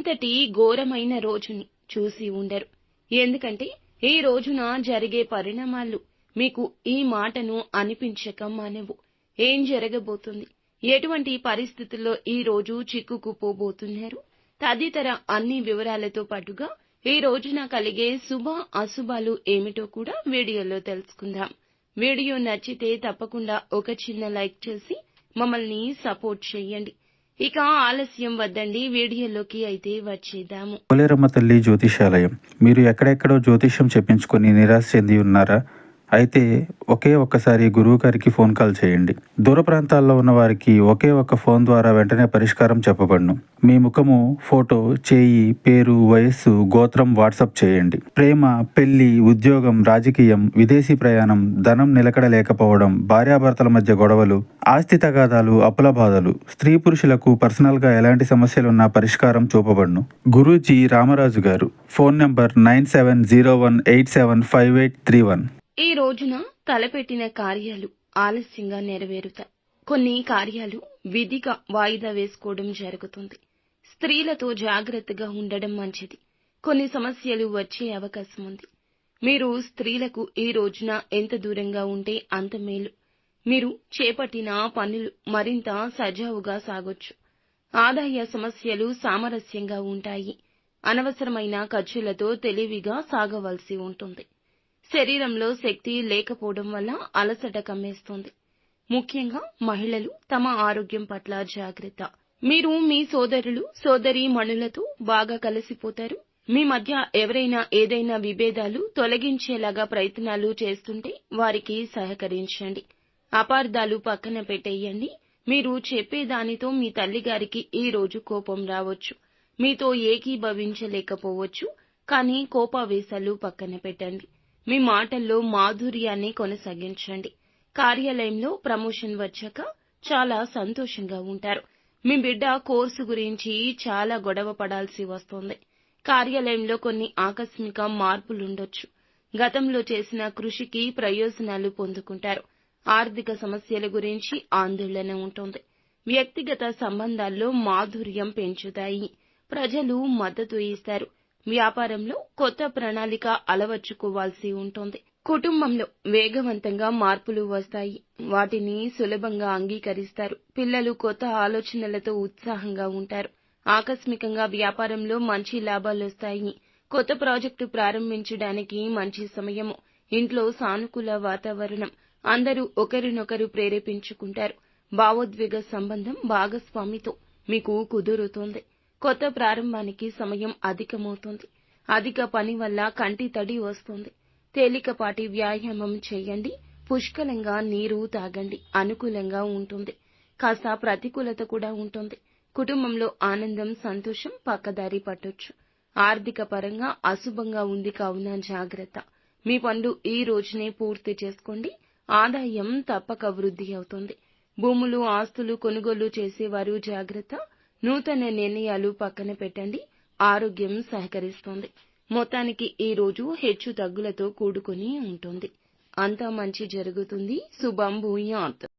ఇంతటి ఘోరమైన రోజుని చూసి ఉండరు. ఎందుకంటే ఈ రోజున జరిగే పరిణామాలు మీకు ఈ మాటను అనిపించక మానవు. ఏం జరగబోతుంది, ఎటువంటి పరిస్థితుల్లో ఈ రోజు చిక్కుకుపోబోతున్నారు తదితర అన్ని వివరాలతో పాటుగా ఈ రోజున కలిగే శుభ అశుభాలు ఏమిటో కూడా వీడియోలో తెలుసుకుందాం. వీడియో నచ్చితే తప్పకుండా ఒక చిన్న లైక్ చేసి మమ్మల్ని సపోర్ట్ చేయండి. ఇక ఆలస్యం వద్దండి, వీడియోలోకి అయితే వచ్చేద్దాము. పోలేరమ్మ తల్లి జ్యోతిషాలయం. మీరు ఎక్కడెక్కడో జ్యోతిష్యం చెప్పించుకొని నిరాశ చెంది ఉన్నారా? అయితే ఒక్కసారి గురువు గారికి ఫోన్ కాల్ చేయండి. దూర ప్రాంతాల్లో ఉన్న వారికి ఒకే ఒక్క ఫోన్ ద్వారా వెంటనే పరిష్కారం చెప్పబడును. మీ ముఖము, ఫోటో, చేయి, పేరు, వయస్సు, గోత్రం వాట్సాప్ చేయండి. ప్రేమ, పెళ్లి, ఉద్యోగం, రాజకీయం, విదేశీ ప్రయాణం, ధనం నిలకడ లేకపోవడం, భార్యాభర్తల మధ్య గొడవలు, ఆస్తి తగాదాలు, అప్పుల బాధలు, స్త్రీ పురుషులకు పర్సనల్ గా ఎలాంటి సమస్యలున్నా పరిష్కారం చూపబడును. గురూజీ రామరాజు గారు. Phone number 9701875831. ఈ రోజున తలపెట్టిన కార్యాలు ఆలస్యంగా నెరవేరుతాయి. కొన్ని కార్యాలు విధిగా వాయిదా వేసుకోవడం జరుగుతుంది. స్త్రీలతో జాగ్రత్తగా ఉండడం మంచిది. కొన్ని సమస్యలు వచ్చే అవకాశం ఉంది. మీరు స్త్రీలకు ఈ రోజున ఎంత దూరంగా ఉంటే అంత మేలు. మీరు చేపట్టిన పనులు మరింత సజావుగా సాగొచ్చు. ఆదాయ సమస్యలు సామరస్యంగా ఉంటాయి. అనవసరమైన ఖర్చులతో తెలివిగా సాగవలసి ఉంటుంది. శరీరంలో శక్తి లేకపోవడం వల్ల అలసట కమ్మేస్తుంది. ముఖ్యంగా మహిళలు తమ ఆరోగ్యం పట్ల జాగ్రత్త. మీరు మీ సోదరులు, సోదరీమణులతో బాగా కలిసిపోతారు. మీ మధ్య ఎవరైనా ఏదైనా విభేదాలు తొలగించేలాగా ప్రయత్నాలు చేస్తుంటే వారికి సహకరించండి. అపార్థాలు పక్కన పెట్టేయండి. మీరు చెప్పేదానితో మీ తల్లిగారికి ఈ రోజు కోపం రావచ్చు. మీతో ఏకీభవించలేకపోవచ్చు. కానీ కోపావేశాలు పక్కన పెట్టండి. మీ మాటల్లో మాధుర్యాన్ని కొనసాగించండి. కార్యాలయంలో ప్రమోషన్ వచ్చాక చాలా సంతోషంగా ఉంటారు. మీ బిడ్డ కోర్సు గురించి చాలా గొడవ పడాల్సి వస్తుంది. కార్యాలయంలో కొన్ని ఆకస్మిక మార్పులుండొచ్చు. గతంలో చేసిన కృషికి ప్రయోజనాలు పొందుకుంటారు. ఆర్థిక సమస్యల గురించి ఆందోళన ఉంటుంది. వ్యక్తిగత సంబంధాల్లో మాధుర్యం పెంచుతాయి. ప్రజలు మద్దతు ఇస్తారు. వ్యాపారంలో కొత్త ప్రణాళిక అలవర్చుకోవాల్సి ఉంటుంది. కుటుంబంలో వేగవంతంగా మార్పులు వస్తాయి. వాటిని సులభంగా అంగీకరిస్తారు. పిల్లలు కొత్త ఆలోచనలతో ఉత్సాహంగా ఉంటారు. ఆకస్మికంగా వ్యాపారంలో మంచి లాభాలొస్తాయి. కొత్త ప్రాజెక్టు ప్రారంభించడానికి మంచి సమయము. ఇంట్లో సానుకూల వాతావరణం. అందరూ ఒకరినొకరు ప్రేరేపించుకుంటారు. భావోద్వేగ సంబంధం భాగస్వామితో మీకు కుదురుతుంది. కొత్త ప్రారంభానికి సమయం అధికమవుతుంది. అధిక పని వల్ల కంటి తడి వస్తుంది. తేలికపాటి వ్యాయామం చేయండి. పుష్కలంగా నీరు తాగండి. అనుకూలంగా ఉంటుంది. కాస్త ప్రతికూలత కూడా ఉంటుంది. కుటుంబంలో ఆనందం, సంతోషం పక్కదారి పట్టొచ్చు. ఆర్థిక పరంగా అశుభంగా ఉంది కావున జాగ్రత్త. మీ పనులు ఈ రోజునే పూర్తి చేసుకోండి. ఆదాయం తప్పక వృద్ధి అవుతుంది. భూములు, ఆస్తులు కొనుగోలు చేసేవారు జాగ్రత్త. నూతన నిర్ణయాలు పక్కన పెట్టండి. ఆరోగ్యం సహకరిస్తుంది. మొత్తానికి ఈ రోజు హెచ్చు తగ్గులతో కూడుకుని ఉంటుంది. అంతా మంచి జరుగుతుంది. శుభం భూయాత్.